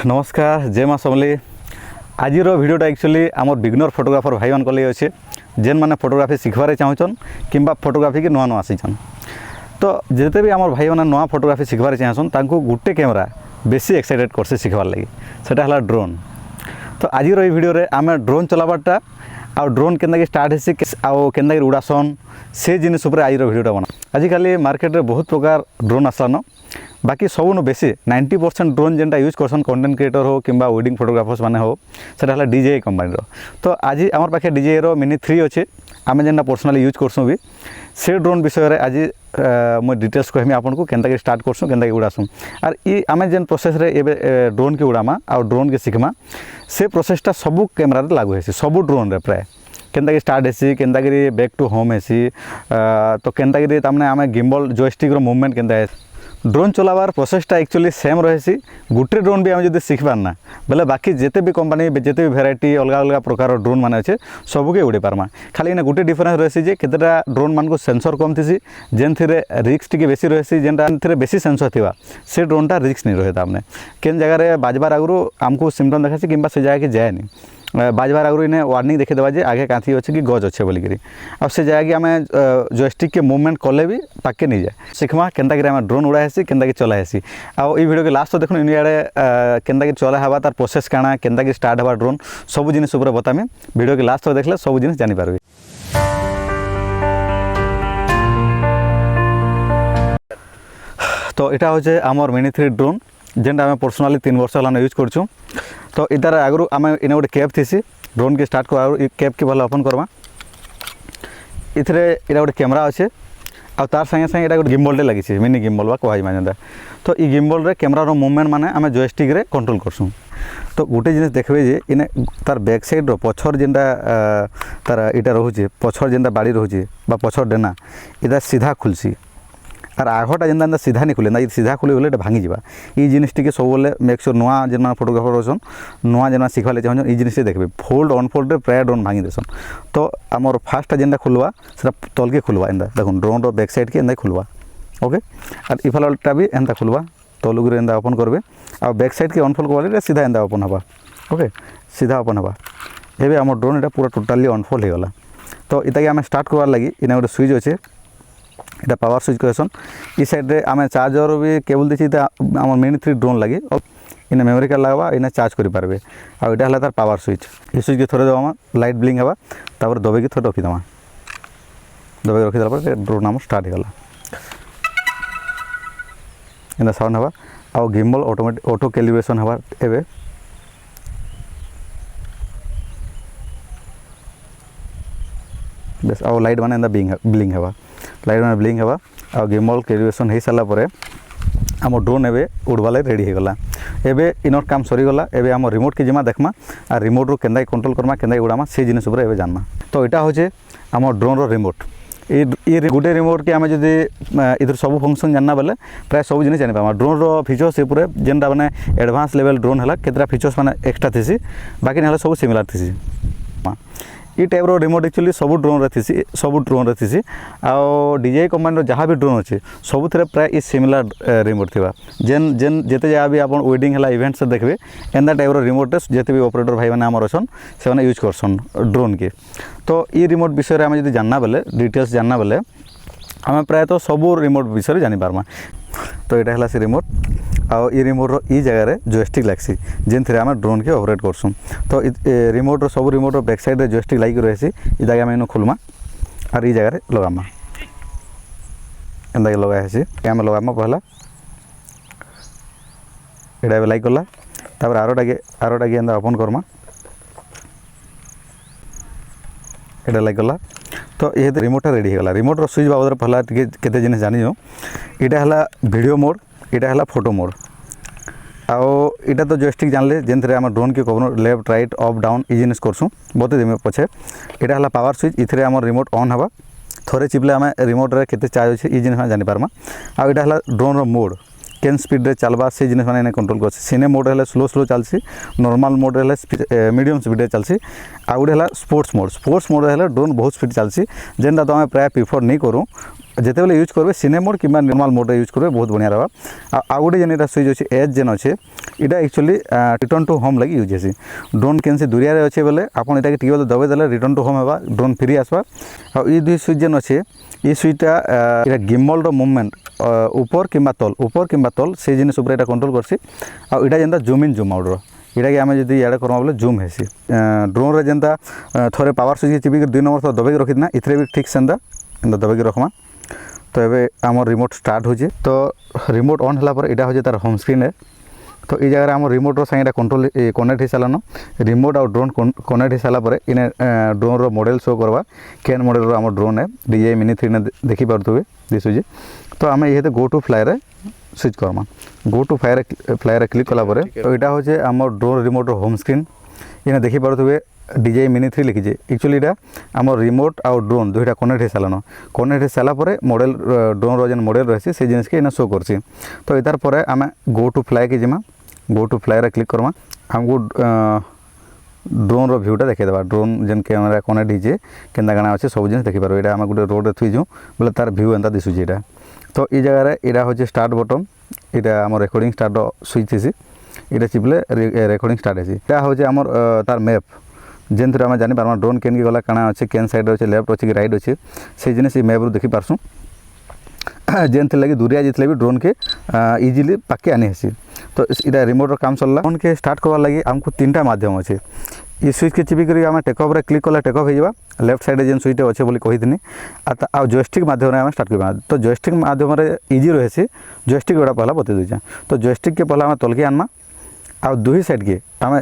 नमस्कार जय माँ समली। आज भिडियोटा एक्चुअली आम बिगिनर फोटोग्राफर भाई मान लगे अच्छे जेन मैंने फोटोग्राफी शिखबार चाहून कि फोटोग्राफी के नुआ नुआ आसीचन। तो जिते भी आम भाई मैंने नुआ फोटोग्राफी शिखबार चाहसन तांको गुटे कैमेरा बेसी एक्साइटेड करसे शिखबार लगी सेटा हला ड्रोन। तो आज भिडियो आम ड्रोन चलाबारटा आ ड्रोन के स्टार्ट हेसी आउ के उड़ासन से जिनिस उपर आज भिडियोटा बना। आजिकल मार्केट में बहुत प्रकार ड्रोन आसलान बाकी सबुन बेसी 90% ड्रोन जेनटा यूज करसन कंटेंट क्रिएटर हो कि वेडिंग फोटोग्राफर्स माने हो सेटा हला DJI कंपनी तो आज आम पाखे DJI रो मिनी 3 अच्छे आम जेनटा पर्सनाली यूज करसूँ भी से ड्रोन विषय आज मुझे डिटेल्स कहमी आपन को केनता स्टार्ट करसूँ केनता उड़ासूँ आर ये आम जेन प्रोसेस रे एबे ड्रोन के उड़ामा और ड्रोन के शिखमा से प्रोसेसटा सबू कैमेरा लागू हेसी सबू ड्रोन रे प्राय केनता स्टार्ट हेसी केनता बैक टू होम हेसी तो केनता तामने आम गिम्बल जॉयस्टिक रो मूवमेंट केनता ड्रोन चलाबार प्रोसेसटा एक्चुअली सेम रही गोटे ड्रोन भी आम जो शिखबार ना बेले बाकी जिते भी कंपनी जिते भी भेराइटी अलग अलग प्रकार ड्रोन मान अच्छे सबके उड़े पार्मा खाली गोटे डिफरेन्स रही केतेटा ड्रोन मान को सेंसर कम थी जेन थी रिस्क टी बेसी रही जेनटा बेसी सेंसर थी से ड्रोनटा रिस्क नहीं रहे तामने केन जगह बाजबार आगु आमको सिम्पटम देखा कि से जगह की जाएनि बाजबार आगु इन्हें वार्निंग देखी देवा आगे कांथी अच्छे कि गज अच्छे बोलिकी आ से जगह आम जॉयस्टिक के मूवमेंट कले भी पाके नहीं जाए शिखमा केनता आम ड्रोन उड़ा हेसी केनता चला हेसी आउ भिडियो के लास्ट देखो इन आड़े केनता चला हवा तार प्रोसेस काଣା केनता स्टार्ट हवा ड्रोन सब जिनिस उपर बतामी भिडियो के लास्ट देखले सब जिनिस जानि पारबे। तो यहाँ हूँ आमर मिनी 3 ड्रोन जेनटा आम पर्सनाली 3 वर्ष है यूज करछूँ। तो इतार आगु आम इन गोटे कैप थी ड्रोन के स्टार्ट कर कैप के भला ओपन करवा इथे इटा गोटे कैमरा अच्छे आ तार संगे संगे इटा गोटे गिम्बलटे लगी मिनी गिम्बल बा कह जेनता। तो ये गिम्बल रे कैमरा रो मूवमेंट माने आम जॉयस्टिक रे कंट्रोल करसूँ। तो गोटे जिनिस देखबे जे इने तार बैक साइड रो पछर जेनटा तार इटा रोचे पछर जेनटा बाड़ी रोचे बा पछर डेना इटा सीधा खुलसी आर आगटा जेनता सीधा नहीं खुले ना सीधा खुले बोले भांगी जावा ये जिनिस टी सब बोले मेक श्योर नुआ जेन फोटोग्राफर अच्छन नुआ जेन शिखा चाहन ये जिनिस देखबे फोल्ड अनफोल्ड रे प्राय ड्रोन भांगी देसन। तो आमर फास्ट जेनटा खुलवा से तल के खुलवा एंता देखो ड्रोन रो बैक साइड के एंता खुलवा ओके और इफालटा भी एंता खुलवा तलुक रे एंता ओपन करबे और बैक साइड के अनफोल्ड करवा सीधा एंता ओपन हवा ओके सीधा ओपन हवा एबे आमर ड्रोन एटा पूरा टोटाली अनफोल्ड हो गला। तो इताके आम स्टार्ट करवार लगी इना गोटे स्विच अच्छे इटा पावर स्विच कहसन ई साइड रे आम चार्जर भी केबल देछि आम मिनी 3 ड्रोन लगी इना मेमोरी कार्ड लगवा इना चार्ज करि पारबे आ इटा हला तार पावर स्विच ई स्विच के थोड़े दवा लाइट ब्लिंक हवा तापर दबे के थोड़े रखि दवा दबे रखि दला पर ड्रोन आम स्टार्ट हो गला इना साउंड हवा आ गिम्बल ऑटोमेटिक ऑटो कैलिब्रेशन हवा एबे बस आ लाइट माने ब्लिंक हवा लाइट मैंने ब्लिंक हवा आ गिम्बल कैलिब्रेशन हो सारा पर आम ड्रोन एवं उड़वाले रेडी हो गला। एबे इनर काम सरीगला एबे आम रिमोट के जिमा देखमा आ रिमोट रो केनदा कंट्रोल करमा केनदा उड़ामा से जिनिस उपर एबे जानमा। तो यहाँ हूँ आम ड्रोन रो रिमोट ये गोटे रिमोट के आम जब इधर सब फंक्शन जानना बेले प्राय सब जिनिस जानी पामा ड्रोन रो फीचर्स ये पूरे जेनटा माने एडवांस लेवल ड्रोन है केतरा फीचर्स माने एक्स्ट्रा थी बाकी ना सब सिमिलर थी ये टाइप रो रिमोट एक्चुअली सब ड्रोन रे थी आउ DJI कंपनी रो जहाँ भी ड्रोन अच्छे सब थे प्राय ये सिमिलर रिमोट थी जेन जेन जिते जहाँ भी आप वेडिंग है इवेंट से देखिए एंता टाइप रो रिमोट जिते भी ऑपरेटर भाई मैंने आमर अच्छन से यूज करसन ड्रोन के। तो ये रिमोट विषय में आम जो जानना बेले डिटेल्स जानना बेले आम प्राय तो सब रिमोट विषय जानी पार्मा। तो यहाँ है से रिमोट आउ ये रिमोट रो ई जगह रे जॉयस्टिक लागसी जेन थी आम ड्रोन के ऑपरेट करसूँ। तो रिमोट रो सब रिमोट रो बैक साइड रे जॉयस्टिक लाइक रही ये जगह आम खोलमा और ये जगह लगामा एंता लगा आम लगामा पहला यहाँ लाइक गला तापर आरोटा के एंता ओपन करमा यहाँ लाइक गला। तो ये रिमोट रेडी होगा रिमोट रो स्विच बाबद पहला केते जिनिस जानी यहाँ है वीडियो मोड यहाँ है फोटो मोड आउ इटा तो जॉयस्टिक जानले जेन थे आम ड्रोन के कौन लेफ्ट राइट अप डाउन ये जिनिस करसूँ बते देमे पछे यहाँ है पावर स्विच इथे आम रिमोट ऑन हवा थोड़े चिपले आम रिमोट रे केते चार्ज अच्छे ये जिनिस जानी पार्मा आउ यहाँ है ड्रोन रो मोड केन स्पीड रे चलवा से जिनिस मैंने कंट्रोल कर सिने मोड है स्लो चलसी नॉर्मल मोड है मीडियम स्पीड रे चलसी आ गोटे है स्पोर्ट्स मोड है ड्रोन बहुत स्पीड चलसी जेनटा तो आम प्राय प्रिफर नहीं करूँ ଯେତେବେଳେ ୟୁଜ୍ କରିବେ ସିନେ ମୋଡ଼ କିମ୍ବା ନର୍ମାଲ୍ ମୋଡ଼ରେ ୟୁଜ୍ କରିବେ ବହୁତ ବଢ଼ିଆ ରହିବ। ଆଉ ଗୋଟେ ଯେନ୍ ଏଇଟା ସୁଇଚ୍ ଅଛି ଏଜ୍ ଯେନ୍ ଅଛି এটা एक्चुअली रिटर्न टू होम लगी यूज हेसी। ड्रोन केनसी दुरिया अच्छे बोले आप ये टी दबाई देले रिटर्न टू होम होगा ड्रोन फ्री आसवा। और ये दुई सुइच जेन अच्छे ये सुइचटा गिम्बल मुवमेंट ऊपर किंबा तल से जिनिस उपर कंट्रोल करसी। और यहाँ जेनता जूम इन जूम आउट यहाँ कि आम जब इे करमा बोले जूम हेसी। ड्रोन रे जेनता थोड़े पावर सुइच चिपिक 2 नंबर थोड़ा दबाई रखी ना इथे भी ठीक सेंता दबाई रखमा। तो ये आम रिमोट स्टार्ट हो तो रिमोट ऑन है यहाँ हूँ तार होम स्क्रीन है। तो ये जगह आम रिमोट सांगे कंट्रोल कनेक्ट हो सारान रिमोट और ड्रोन कनेक्ट हो सारापर इन्हें ड्रोन रो मॉडल शो करवा केन मॉडल रो आम ड्रोन है DJI Mini 3 ने देखी पारे दिशुचे। तो आम ये गो टू फ्लाई रे स्विच करमा गो टू फ्लाई क्लिक कलापर तो यहाँ हूँ आम ड्रोन रिमोट रो होम स्क्रीन इन्हें देखी पारे DJI Mini 3 लिखी एक्चुअली यहाँ आम रिमोट और ड्रोन दुईटा कनेक्ट हो सारान कनेक्ट हो सारापर मॉडल ड्रोन रो जेन मॉडल रही से जिनिस के इन्हें शो करसी। तो इतार पर आम गो टू फ्लाई की जिमा गो टू फ्लाई रे क्लिक करमा हमको ड्रोन रो व्यूटा देखेदेवा ड्रोन जेन कैमेरा कनेक्ट होचे केन्ता काଣା अच्छे सब जिनिस देखिपार यहाँ आम गोटे रोड थुईचु बोले तार व्यू एंता दिशुचे यहाँ। तो ये जगह यहाँ हूँ स्टार्ट बटन यहाँ आम रेकर्डिंग स्टार्ट स्विच थी यहाँ चिपले रेकर्डिंग स्टार्ट है। यहाँ हूँ आम तार मैप जेन थ्रू आम जानी पार्मा ड्रोन केन की गला काଣା अच्छे केन साइड अच्छे लेफ्ट अच्छे कि राइट अच्छे से जिनिस मैप रू देखी पार्सुँ जेन थी लगी दूरिया जितले भी ड्रोन के इजिली पाके आनी हेसी। तो इटा रिमोट रो काम सरला ड्रोन के स्टार्ट करवा लगी आमको 3टा माध्यम अच्छे। ये स्विच के चिपी करी आम टेकअप रे क्लिक कले टेकअप हो जावा लेफ्ट साइड जेन स्विच अच्छे बोली कही आ जॉयस्टिक माध्यम आम स्टार्ट करवा। तो जॉयस्टिक माध्यम इजी रहे जॉयस्टिक गुड़ा पहला बता दूचा। तो जॉयस्टिक के पहला आम तलके आनमा आ दुई साइड के आम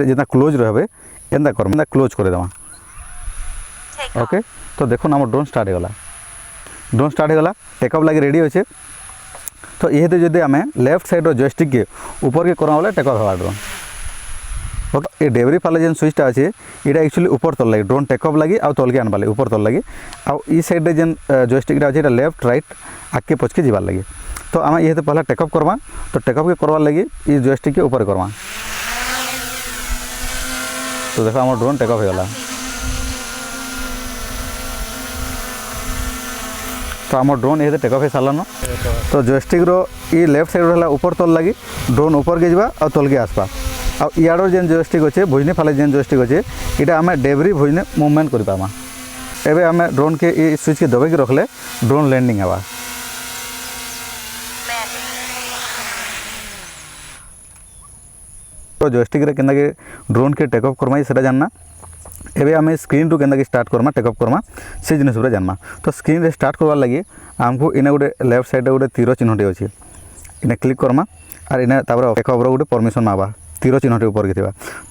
जेना क्लोज रहे एंता कर क्लोज करदेमा। ओके तो देखो आम ड्रोन स्टार्ट होगा ड्रोन स्टार्ट होगा टेकअप लगे रेडी अच्छे। तो ये जब आम लेफ्ट साइड जॉयस्टिक के ऊपर के करा बोले टेकअप होगा ड्रोन। और ये डेबरी फाले जेन स्विचटा अच्छे यहाँ एक्चुअली ऊपर तल लगे ड्रोन टेकअप लगी आ तलके आनबार लगे ऊपर तल लगे आई साइड जेन जॉयस्टिकटा अच्छे लेफ्ट राइट आगे पचके जीवार लगे। तो आम ये पहला टेकअप करवा। तो टेकअप के करवार लगे ये जॉयस्टिक के ऊपर करवा। तो देखो आम ड्रोन टेकअप होगा। तो आम ड्रोन ये टेकअप हो सारान। तो जॉयस्टिक रो ये लेफ्ट साइड रहा ऊपर तल लगी ड्रोन ऊपर के जावा और तल के आसपा। आ इयाडर जेन जॉयस्टिक अच्छे भुजनी फाले जेन जॉयस्टिक अच्छे यहाँ आम डेबरी भुजने मुवमेंट कर पामा। एबे आम ड्रोन के ये स्विच के दबाई रखले ड्रोन लैंडिंग हवा। तो जॉयस्टिक रे केनता के ड्रोन के टेकअप करमा से जानना। एबे आम स्क्रीन टू केनता स्टार्ट करमा टेकअप करमा से जिनिस जानमा। तो स्क्रीन रे स्टार्ट करवार लगे आमको इना गोटे लेफ्ट साइड गोटे तीर चिन्हटे अच्छे इन्हें क्लिक करमा और इन्हें टेकअप गोटे परमिशन मावा तीर चिन्हटे ऊपर के।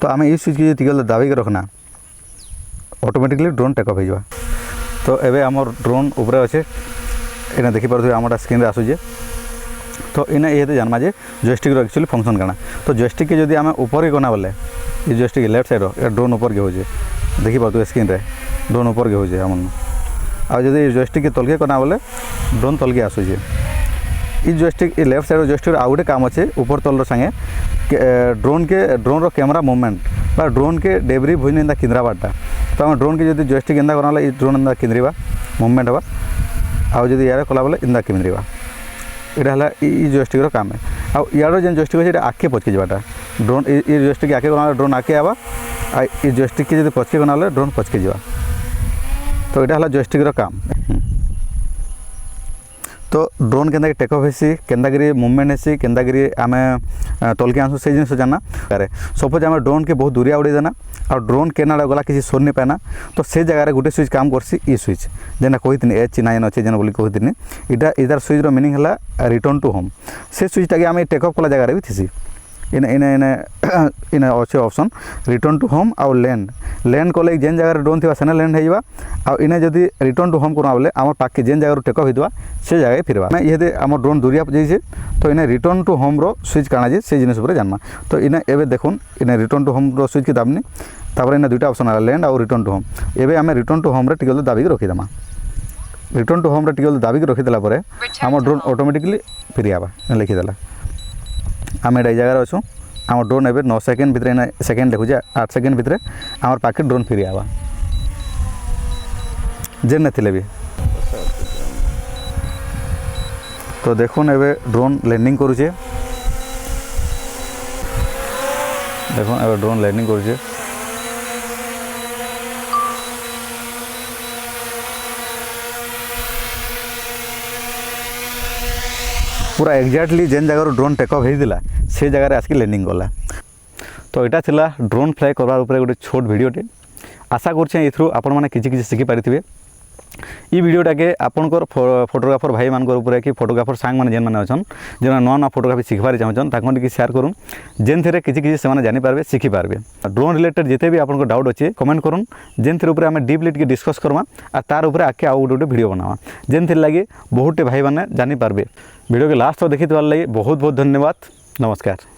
तो आम ये स्विच के टिकल दाबी के रखना ऑटोमेटिकली ड्रोन टेकअप हो जावा। तो एबे आम ड्रोन ऊपर अच्छे इन्हें देखी पारे आमटा स्क्रीन आसूचे। तो इन्हें ये जानमा जे जॉयस्टिक एक्चुअली फंक्शन काना। तो जॉयस्टिक के जब आम ऊपर के करना बोले ये जॉयस्टिक लेफ्ट साइड ड्रोन ऊपर के हो देखी पारे स्क्रीन रे ड्रोन ऊपर के हो आम आदि जॉयस्टिक के तलके करना बोले ड्रोन तलके आसूचे। ये जॉयस्टिक ये लेफ्ट साइड जॉयस्टिक आउ गोटे काम अच्छे ऊपर तल संगे ड्रोन रो कैमरा मुवमेंट बा ड्रोन के डेबरी भुजने एंता किंद्राबाटा। तो आम ड्रोन के जो जॉयस्टिक एंता करना ये ड्रोन एंता किंद्रीबा मुवमेंट हवा आउ जब यार कला बोले एंता किंद्रीबा। यहाँ है जॉयस्टिक रो काम है। आ यार जेन जॉयस्टिक अच्छे आगे पचके जावाटा ड्रोन ये जॉयस्टिक आगे करना ड्रोन आगे आवा आ ये जॉयस्टिक के जो पचके करना बोले ड्रोन पचके जावा। तो यहाँ है जॉयस्टिक रो काम। तो ड्रोन केन्ता टेकअप हेसी केन्ता मुवमेंट हेसी केन्ता आम तलके आसू से जिन जानना। सपोज आम ड्रोन के बहुत दूरिया उड़े देना और ड्रोन केना गला किसी सोर नहीं पाना। तो से जगह गोटे स्विच काम करसी ई स्विच जेना कही एच चिन्ह जेन अच्छे जेन बोली कही इटा इधर स्विच रो मीनिंग है रिटर्न टू होम। से स्विचटा के आम टेकअप कला जगह भी थी इन इन इन इन अच्छे ऑप्शन रिटर्न टू होम आउ लैंड कले जेन जगह ड्रोन थी सेने लैंड हो आ इन्हें जदि रिटर्न टू होम करवा बोले आम पाके जेन जगह टेकअप होता से जगह फिरवा ये आम ड्रोन दूरिया जाइए। तो इन्हें रिटर्न टू होम रो स्विच काना जे से जिनिस जानमा। तो इन्हें एवं देखुन इन्हें रिटर्न टू होम रो स्विच के दाबनी तापर इन्हें दुईटा ऑप्शन आ लैंड और रिटर्न टू होम। एवं आम रिटर्न टू होम रे टिकल दाबी रखीदेमा। रिटर्न टू होम रे टिकल दाबी रखीदेला आम ड्रोन ऑटोमेटिकली फिरियाबा लिखीदेला। आम ये जगह अच्छु आम ड्रोन एवं 9 सेकेंड भितर सेकेंड देखुचे 8 सेकेंड भितर आम पाखे ड्रोन फिरियाबा जेन थे भी। तो देखुन एबे ड्रोन लैंडिंग करुचे देखुन एबे ड्रोन लैंडिंग करुचे पूरा एक्जाक्टली जेन जगह ड्रोन टेक ऑफ होइदिला से जगह आसिक लैंडिंग कला। तो यहाँ थिला ड्रोन फ्लाई करवार उपरे गोटे छोट भिडियोटे आशा करछे एथ्रु आपण माने किछि किछि शिखि पारिथिबे। ई भिडियोटा के आपनकर फोटोग्राफर भाई मानकर उपरे कि फोटोग्राफर सांग माने जेन माने अछन जेना नवा नवा फोटोग्राफी शिखबार चाहछन ताकन कि शेयर करूँ जेन थेरे किछि किछि से माने जानि पारबे शिखि पारबे। ड्रोन रिलेटेड जेते भी आपनको डाउट अछि कमेंट करूँ जेन थेरे उपरे हमें डीपली के डिस्कस करवा आ तार उपरे आके आउ गोटे वीडियो बनावा जेन थेरे लागि बहुतटे भाई माने जानि पारबे। वीडियो के लास्ट तक देखि तोर लागि बहुत बहुत धन्यवाद। नमस्कार।